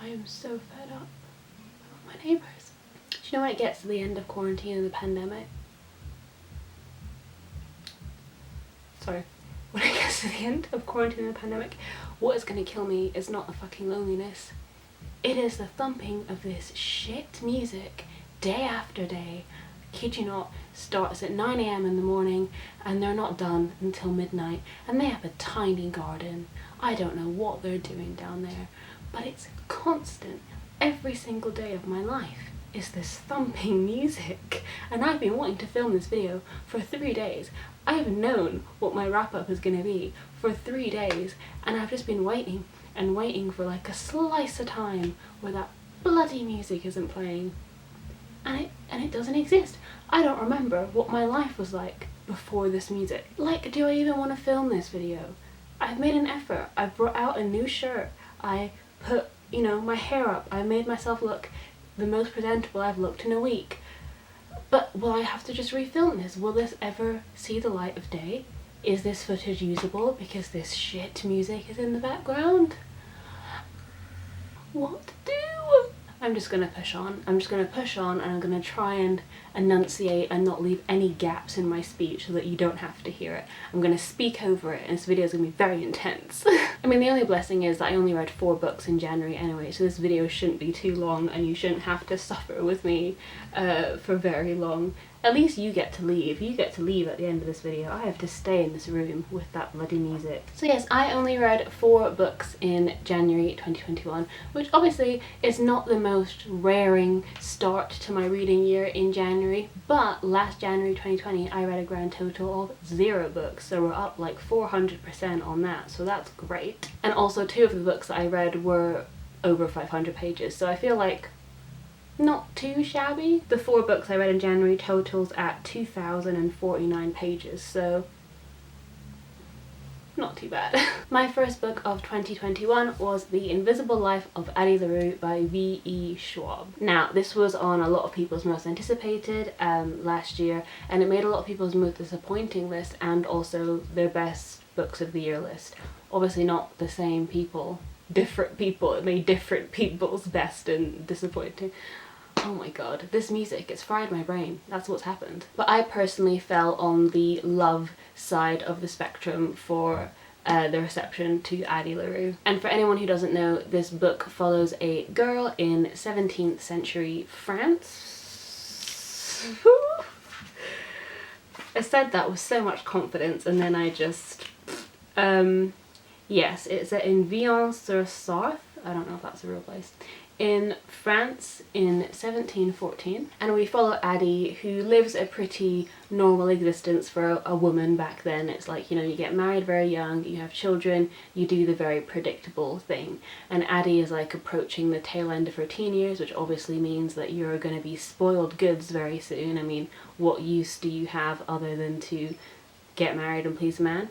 I am so fed up with my neighbours. Do you know when it gets to the end of quarantine and the pandemic? Sorry. When it gets to the end of quarantine and the pandemic, what is going to kill me is not the fucking loneliness. It is the thumping of this shit music day after day. Kid you not, starts at 9 AM in the morning and they're not done until midnight, and they have a tiny garden. I don't know what they're doing down there, but it's constant. Every single day of my life is this thumping music, and I've been wanting to film this video for 3 days. I've known what my wrap up is going to be for 3 days, and I've just been waiting and waiting for like a slice of time where that bloody music isn't playing. And it doesn't exist. I don't remember what my life was like before this music. Like, do I even want to film this video? I've made an effort. I brought out a new shirt. I put, you know, my hair up. I made myself look the most presentable I've looked in a week. But will I have to just refilm this? Will this ever see the light of day? Is this footage usable because this shit music is in the background? What to do? I'm just gonna push on. I'm just gonna push on, and I'm gonna try and enunciate and not leave any gaps in my speech so that you don't have to hear it. I'm gonna speak over it, and this video is gonna be very intense. I mean, the only blessing is that I only read 4 books in January anyway, so this video shouldn't be too long and you shouldn't have to suffer with me for very long. At least you get to leave. You get to leave at the end of this video. I have to stay in this room with that bloody music. So yes, I only read 4 books in January 2021, which obviously is not the most raring start to my reading year in January, but last January 2020 I read a grand total of 0 books, so we're up like 400% on that, so that's great. And also 2 of the books that I read were over 500 pages, so I feel like not too shabby. The 4 books I read in January totals at 2,049 pages, so not too bad. My first book of 2021 was The Invisible Life of Addie LaRue by V.E. Schwab. Now, this was on a lot of people's most anticipated last year, and it made a lot of people's most disappointing list and also their best books of the year list. Obviously not the same people, different people. It made different people's best and disappointing. Oh my god, this music, it's fried my brain. That's what's happened. But I personally fell on the love side of the spectrum for the reception to Addie LaRue. And for anyone who doesn't know, this book follows a girl in 17th century France. I said that with so much confidence and then I just... yes, it's in Vion-sur-Sarthe. I don't know if that's a real place. In France in 1714, and we follow Addie, who lives a pretty normal existence for a woman back then. It's like, you know, you get married very young, you have children, you do the very predictable thing, and Addie is like approaching the tail end of her teen years, which obviously means that you're going to be spoiled goods very soon. I mean, what use do you have other than to get married and please a man?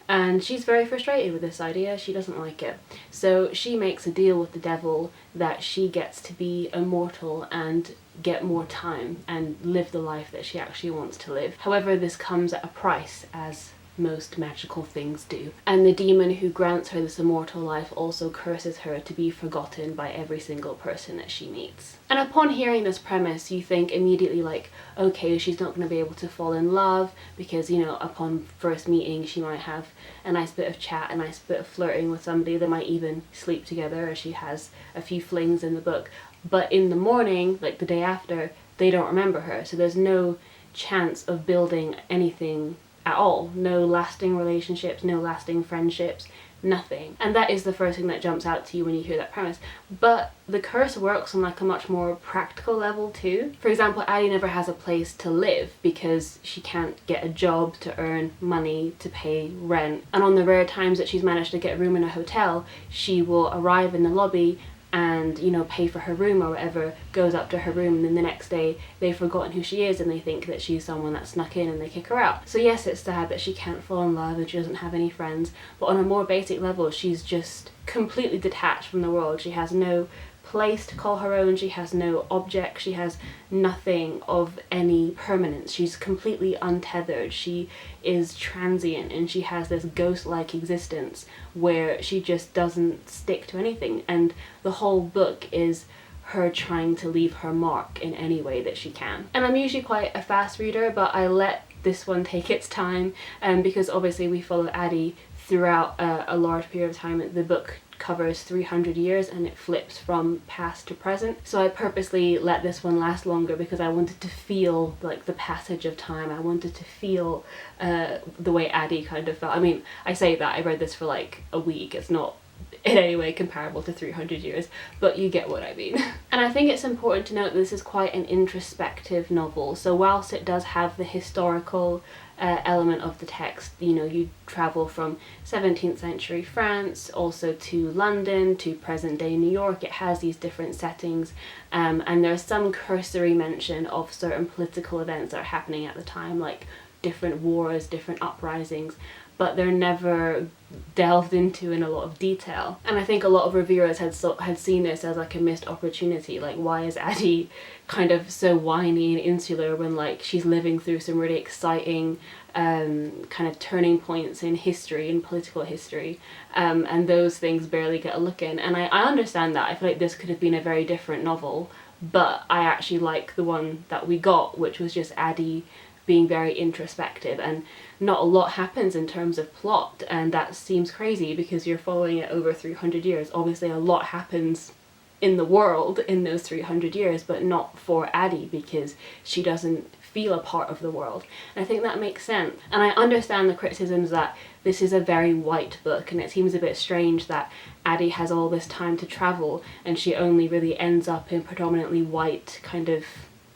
And she's very frustrated with this idea. She doesn't like it. So she makes a deal with the devil that she gets to be immortal and get more time and live the life that she actually wants to live. However, this comes at a price, as most magical things do. And the demon who grants her this immortal life also curses her to be forgotten by every single person that she meets. And upon hearing this premise, you think immediately like, okay, she's not going to be able to fall in love because, you know, upon first meeting she might have a nice bit of chat, a nice bit of flirting with somebody. They might even sleep together, as she has a few flings in the book. But in the morning, like the day after, they don't remember her, so there's no chance of building anything at all. No lasting relationships, no lasting friendships, nothing. And that is the first thing that jumps out to you when you hear that premise. But the curse works on like a much more practical level too. For example, Addie never has a place to live because she can't get a job to earn money to pay rent. And on the rare times that she's managed to get a room in a hotel, she will arrive in the lobby and, you know, pay for her room or whatever, goes up to her room, and then the next day they've forgotten who she is and they think that she's someone that snuck in and they kick her out. So yes, it's sad that she can't fall in love and she doesn't have any friends, but on a more basic level she's just completely detached from the world. She has no place to call her own, she has no object, she has nothing of any permanence. She's completely untethered, she is transient, and she has this ghost-like existence where she just doesn't stick to anything, and the whole book is her trying to leave her mark in any way that she can. And I'm usually quite a fast reader, but I let this one take its time, because obviously we follow Addie throughout a large period of time. The book covers 300 years and it flips from past to present, so I purposely let this one last longer because I wanted to feel like the passage of time. I wanted to feel the way Addie kind of felt. I mean, I say that I read this for like a week, it's not in any way comparable to 300 years, but you get what I mean. And I think it's important to note that this is quite an introspective novel, so whilst it does have the historical element of the text, you know, you travel from 17th century France also to London to present day New York. It has these different settings, and there's some cursory mention of certain political events that are happening at the time, like different wars, different uprisings, but they're never delved into in a lot of detail. And I think a lot of reviewers had seen this as like a missed opportunity. Like, why is Addie kind of so whiny and insular when like she's living through some really exciting kind of turning points in history, in political history, and those things barely get a look in. And I understand that. I feel like this could have been a very different novel, but I actually like the one that we got, which was just Addie being very introspective, and not a lot happens in terms of plot, and that seems crazy because you're following it over 300 years. Obviously a lot happens in the world in those 300 years, but not for Addie because she doesn't feel a part of the world. And I think that makes sense. And I understand the criticisms that this is a very white book, and it seems a bit strange that Addie has all this time to travel and she only really ends up in predominantly white kind of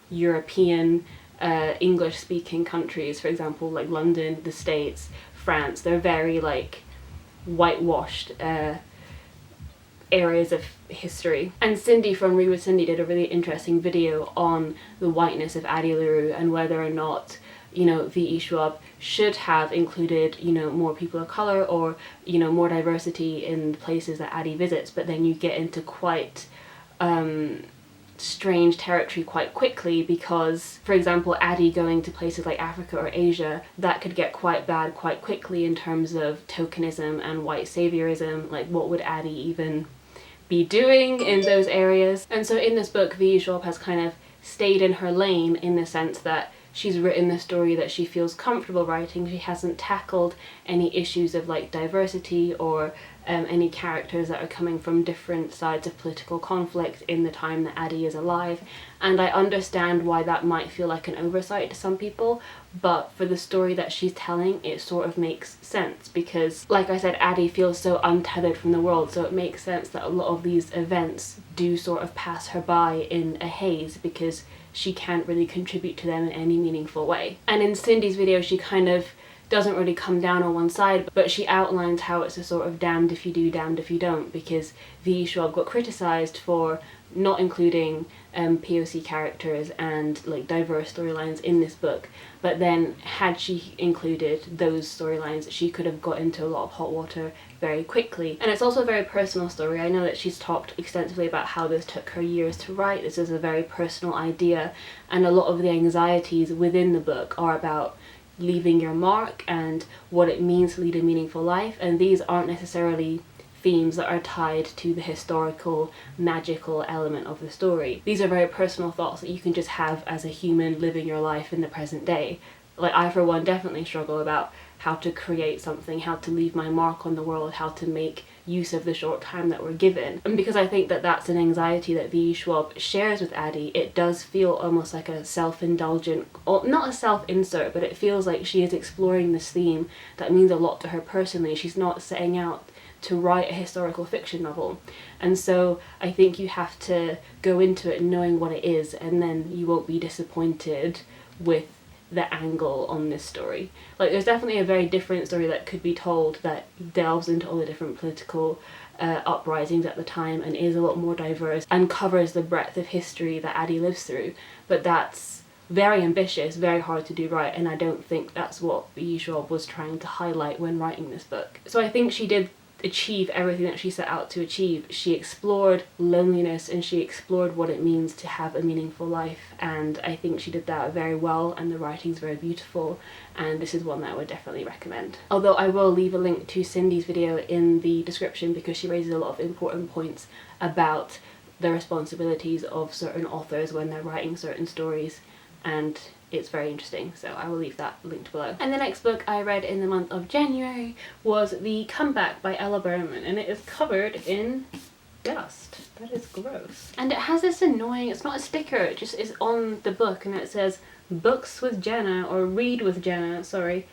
European English-speaking countries, for example, like London, the States, France. They're very like whitewashed areas of history. And Cindy from Read with Cindy did a really interesting video on the whiteness of Addie LaRue and whether or not, you know, V.E. Schwab should have included, you know, more people of color or, you know, more diversity in the places that Addie visits. But then you get into quite strange territory quite quickly because, for example, Addie going to places like Africa or Asia, that could get quite bad quite quickly in terms of tokenism and white saviorism. Like, what would Addie even be doing in those areas? And so in this book, V.E. Schwab has kind of stayed in her lane in the sense that she's written the story that she feels comfortable writing. She hasn't tackled any issues of like diversity or any characters that are coming from different sides of political conflict in the time that Addie is alive. And I understand why that might feel like an oversight to some people, but for the story that she's telling, it sort of makes sense because, like I said, Addie feels so untethered from the world, so it makes sense that a lot of these events do sort of pass her by in a haze because she can't really contribute to them in any meaningful way. And in Cindy's video, she kind of doesn't really come down on one side, but she outlines how it's a sort of damned if you do, damned if you don't, because V.E. Schwab got criticised for not including POC characters and like diverse storylines in this book, but then had she included those storylines, she could have got into a lot of hot water very quickly. And it's also a very personal story. I know that she's talked extensively about how this took her years to write. This is a very personal idea, and a lot of the anxieties within the book are about leaving your mark and what it means to lead a meaningful life, and these aren't necessarily themes that are tied to the historical, magical element of the story. These are very personal thoughts that you can just have as a human living your life in the present day. Like, I for one definitely struggle about how to create something, how to leave my mark on the world, how to make use of the short time that we're given. And because I think that that's an anxiety that V.E. Schwab shares with Addie, it does feel almost like a self-indulgent, or not a self-insert, but it feels like she is exploring this theme that means a lot to her personally. She's not setting out to write a historical fiction novel. And so I think you have to go into it knowing what it is, and then you won't be disappointed with the angle on this story. Like, there's definitely a very different story that could be told that delves into all the different political uprisings at the time and is a lot more diverse and covers the breadth of history that Addie lives through, but that's very ambitious, very hard to do right, and I don't think that's what V.E. Schwab was trying to highlight when writing this book. So I think she did achieve everything that she set out to achieve. She explored loneliness and she explored what it means to have a meaningful life, and I think she did that very well, and the writing's very beautiful, and this is one that I would definitely recommend. Although I will leave a link to Cindy's video in the description because she raises a lot of important points about the responsibilities of certain authors when they're writing certain stories, and it's very interesting, so I will leave that linked below. And the next book I read in the month of January was The Comeback by Ella Berman, and it is covered in dust. That is gross. And it has this annoying, it's not a sticker, it just is on the book, and it says Books with Jenna, or Read with Jenna, sorry.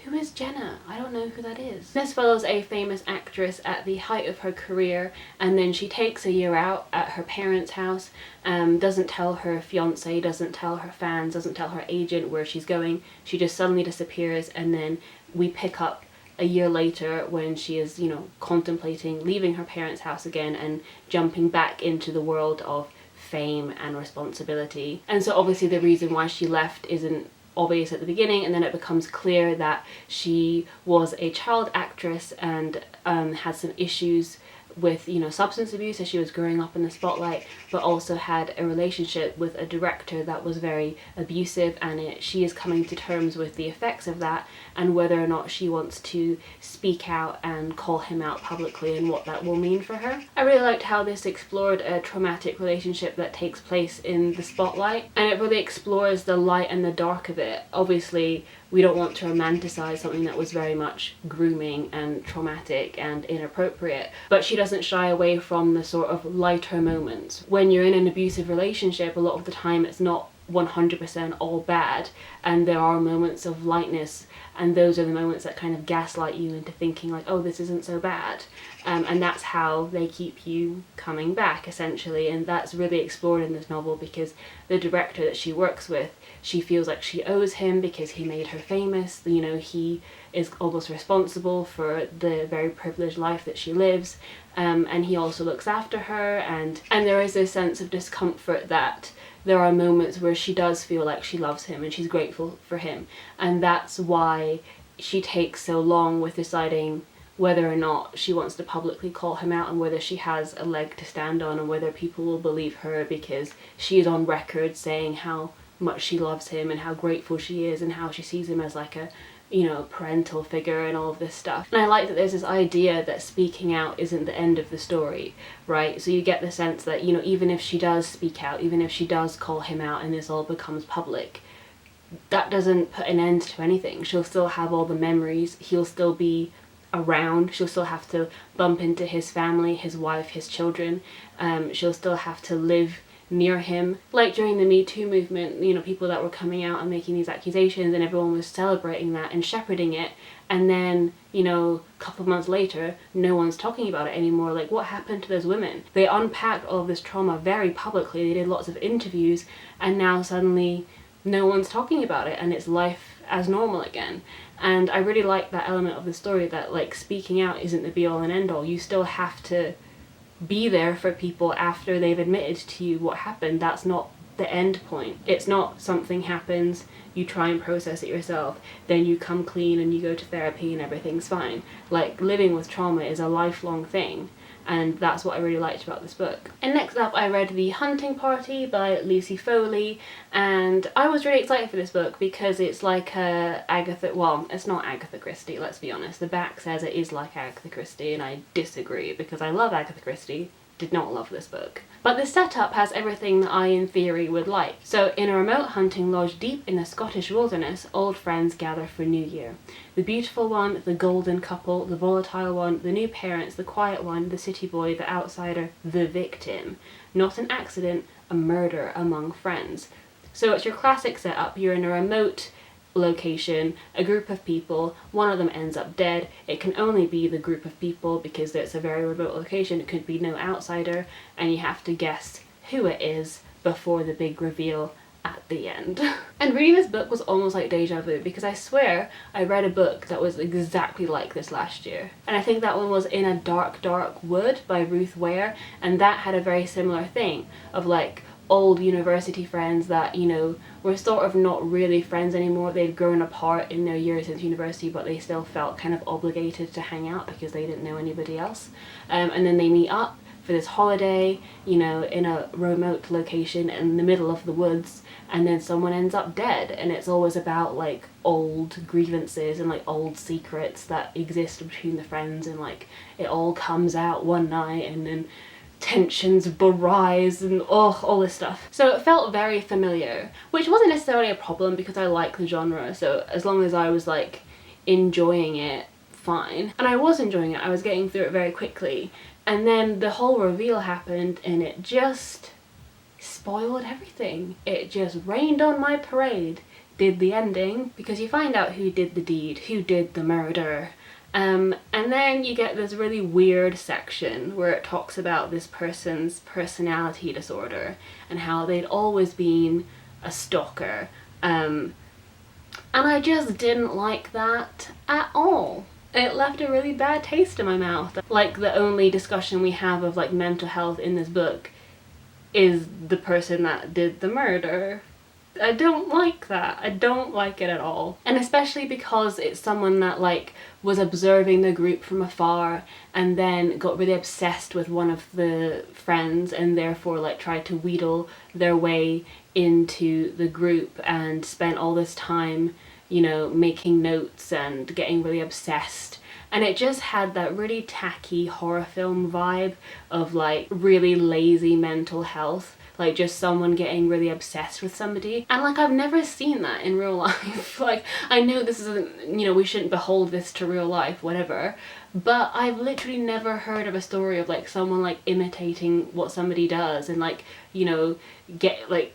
Who is Jenna? I don't know who that is. This follows a famous actress at the height of her career, and then she takes a year out at her parents' house, doesn't tell her fiance, doesn't tell her fans, doesn't tell her agent where she's going. She just suddenly disappears, and then we pick up a year later when she is, you know, contemplating leaving her parents' house again and jumping back into the world of fame and responsibility. And so obviously the reason why she left isn't obvious at the beginning, and then it becomes clear that she was a child actress and had some issues with, you know, substance abuse as she was growing up in the spotlight, but also had a relationship with a director that was very abusive, and she is coming to terms with the effects of that and whether or not she wants to speak out and call him out publicly and what that will mean for her. I really liked how this explored a traumatic relationship that takes place in the spotlight, and it really explores the light and the dark of it. Obviously we don't want to romanticize something that was very much grooming and traumatic and inappropriate, but she doesn't shy away from the sort of lighter moments. When you're in an abusive relationship, a lot of the time it's not 100% all bad, and there are moments of lightness, and those are the moments that kind of gaslight you into thinking like, oh, this isn't so bad, and that's how they keep you coming back essentially. And that's really explored in this novel because the director that she works with, she feels like she owes him because he made her famous, you know, he is almost responsible for the very privileged life that she lives, and he also looks after her, and there is this sense of discomfort that there are moments where she does feel like she loves him and she's grateful for him, and that's why she takes so long with deciding whether or not she wants to publicly call him out and whether she has a leg to stand on and whether people will believe her, because she is on record saying how much she loves him and how grateful she is and how she sees him as like a, you know, parental figure and all of this stuff. And I like that there's this idea that speaking out isn't the end of the story, right? So you get the sense that, you know, even if she does speak out, even if she does call him out and this all becomes public, that doesn't put an end to anything. She'll still have all the memories, he'll still be around, she'll still have to bump into his family, his wife, his children, she'll still have to live near him. Like during the Me Too movement, you know, people that were coming out and making these accusations and everyone was celebrating that and shepherding it, and then, you know, a couple of months later no one's talking about it anymore. Like, what happened to those women? They unpacked all of this trauma very publicly, they did lots of interviews, and now suddenly no one's talking about it and it's life as normal again. And I really like that element of the story, that like speaking out isn't the be all and end all. You still have to be there for people after they've admitted to you what happened. That's not the end point. It's not something happens, you try and process it yourself, then you come clean and you go to therapy and everything's fine. Like, living with trauma is a lifelong thing, and that's what I really liked about this book. And next up I read The Hunting Party by Lucy Foley, and I was really excited for this book because it's like well, it's not Agatha Christie, let's be honest. The back says it is like Agatha Christie, and I disagree because I love Agatha Christie, did not love this book. But the setup has everything that I in theory would like. So in a remote hunting lodge deep in the Scottish wilderness, old friends gather for New Year. The beautiful one, the golden couple, the volatile one, the new parents, the quiet one, the city boy, the outsider, the victim. Not an accident, a murder among friends. So it's your classic setup. You're in a remote location, a group of people, one of them ends up dead. It can only be the group of people because it's a very remote location. It could be no outsider, and you have to guess who it is before the big reveal at the end. And reading this book was almost like deja vu, because I swear I read a book that was exactly like this last year, and I think that one was In a Dark Dark Wood by Ruth Ware, and that had a very similar thing of like old university friends that, you know, were sort of not really friends anymore. They'd grown apart in their years since university, but they still felt kind of obligated to hang out because they didn't know anybody else. And then they meet up for this holiday, you know, in a remote location in the middle of the woods, and then someone ends up dead, and it's always about like old grievances and like old secrets that exist between the friends, and like it all comes out one night, and then tensions rise and all this stuff. So it felt very familiar, which wasn't necessarily a problem because I like the genre, so as long as I was like enjoying it, fine. And I was enjoying it, I was getting through it very quickly, and then the whole reveal happened and it just spoiled everything. It just rained on my parade, did the ending, because you find out who did the deed, who did the murder. And then you get this really weird section where it talks about this person's personality disorder and how they'd always been a stalker. And I just didn't like that at all. It left a really bad taste in my mouth. Like, the only discussion we have of like mental health in this book is the person that did the murder. I don't like that. I don't like it at all. And especially because it's someone that like was observing the group from afar and then got really obsessed with one of the friends and therefore like tried to wheedle their way into the group and spent all this time, you know, making notes and getting really obsessed. And it just had that really tacky horror film vibe of like really lazy mental health. Like just someone getting really obsessed with somebody. And like I've never seen that in real life. Like I know this isn't, you know, we shouldn't behold this to real life, whatever. But I've literally never heard of a story of like someone like imitating what somebody does and like, you know, get like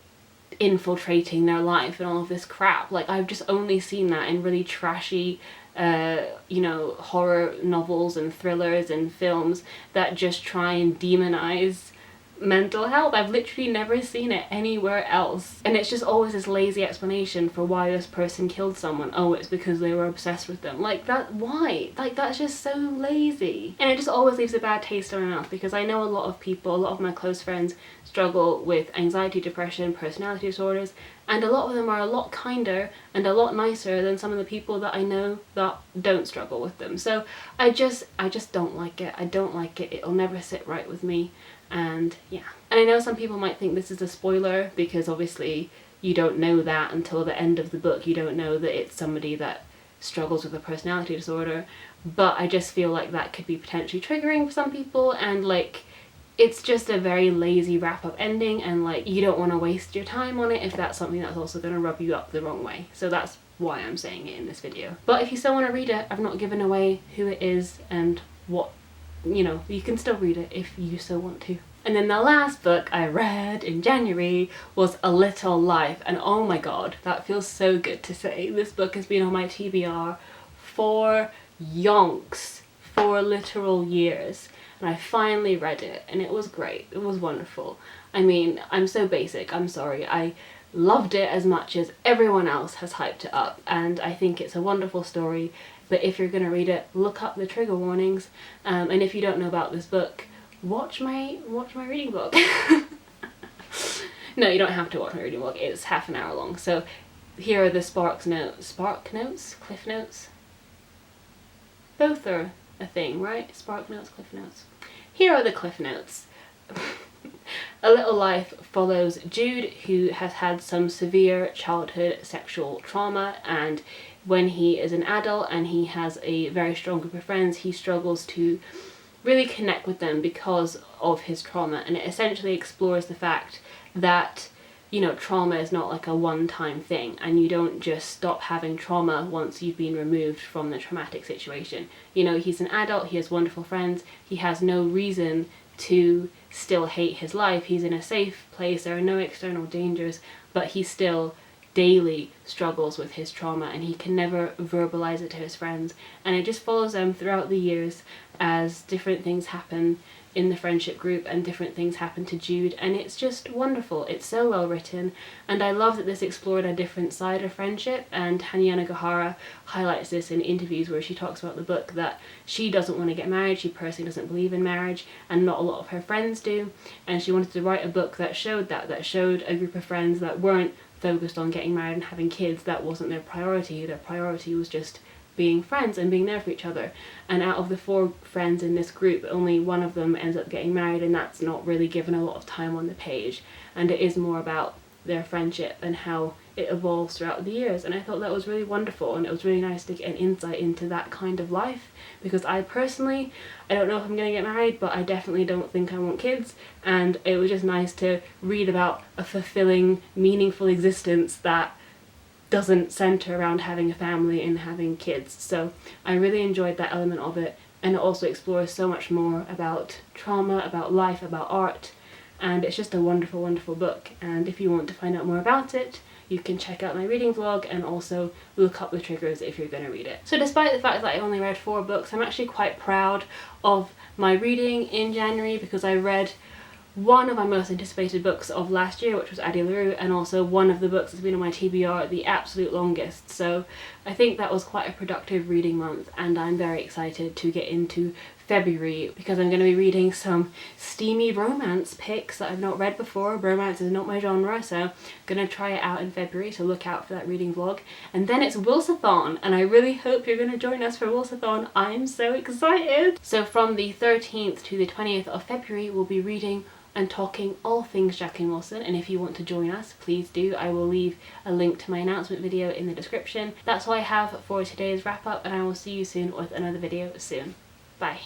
infiltrating their life and all of this crap. Like I've just only seen that in really trashy you know, horror novels and thrillers and films that just try and demonize mental health. I've literally never seen it anywhere else, and it's just always this lazy explanation for why this person killed someone. Oh, it's because they were obsessed with them. Like that, why? Like that's just so lazy, and it just always leaves a bad taste in my mouth because I know a lot of people, a lot of my close friends struggle with anxiety, depression, personality disorders, and a lot of them are a lot kinder and a lot nicer than some of the people that I know that don't struggle with them. So I just don't like it. I don't like it. It'll never sit right with me. And yeah. And I know some people might think this is a spoiler because obviously you don't know that until the end of the book. You don't know that it's somebody that struggles with a personality disorder. But I just feel like that could be potentially triggering for some people, and like it's just a very lazy wrap-up ending, and like you don't want to waste your time on it if that's something that's also going to rub you up the wrong way. So that's why I'm saying it in this video. But if you still want to read it, I've not given away who it is and what, you know, you can still read it if you so want to. And then the last book I read in January was A Little Life, and oh my god, that feels so good to say. This book has been on my TBR for yonks, for literal years. And I finally read it and it was great. It was wonderful. I mean, I'm so basic, I'm sorry. I loved it as much as everyone else has hyped it up, and I think it's a wonderful story. But if you're gonna read it, look up the trigger warnings. And if you don't know about this book, watch my reading vlog. No, you don't have to watch my reading vlog. It's half an hour long. So here are the Cliff Notes? Both are a thing, right? Spark Notes, Cliff Notes. Here are the Cliff Notes. A Little Life follows Jude, who has had some severe childhood sexual trauma, and when he is an adult and he has a very strong group of friends, he struggles to really connect with them because of his trauma. And it essentially explores the fact that, you know, trauma is not like a one-time thing, and you don't just stop having trauma once you've been removed from the traumatic situation. You know, he's an adult, he has wonderful friends, he has no reason to still hate his life, he's in a safe place, there are no external dangers, but he still daily struggles with his trauma and he can never verbalize it to his friends, and it just follows them throughout the years as different things happen in the friendship group and different things happen to Jude, and it's just wonderful. It's so well written, and I love that this explored a different side of friendship, and Hanya Nagahara highlights this in interviews where she talks about the book, that she doesn't want to get married, she personally doesn't believe in marriage, and not a lot of her friends do, and she wanted to write a book that showed that showed a group of friends that weren't focused on getting married and having kids. That wasn't their priority. Their priority was just being friends and being there for each other. And out of the 4 friends in this group, only one of them ends up getting married, and that's not really given a lot of time on the page, and it is more about their friendship and how it evolves throughout the years. And I thought that was really wonderful, and it was really nice to get an insight into that kind of life, because I personally, I don't know if I'm going to get married, but I definitely don't think I want kids, and it was just nice to read about a fulfilling, meaningful existence that doesn't center around having a family and having kids. So I really enjoyed that element of it, and it also explores so much more about trauma, about life, about art, and it's just a wonderful, wonderful book. And if you want to find out more about it, you can check out my reading vlog and also look up the triggers if you're going to read it. So despite the fact that I only read 4 books, I'm actually quite proud of my reading in January, because I read one of my most anticipated books of last year, which was Addie LaRue, and also one of the books that's been on my TBR the absolute longest. So I think that was quite a productive reading month, and I'm very excited to get into February, because I'm going to be reading some steamy romance picks that I've not read before. Romance is not my genre, so I'm going to try it out in February, so look out for that reading vlog. And then it's Wilsathon, and I really hope you're going to join us for Wilsathon. I'm so excited! So from the 13th to the 20th of February, we'll be reading and talking all things Jacqueline Wilson, and if you want to join us, please do. I will leave a link to my announcement video in the description. That's all I have for today's wrap up, and I will see you soon with another video soon. Bye.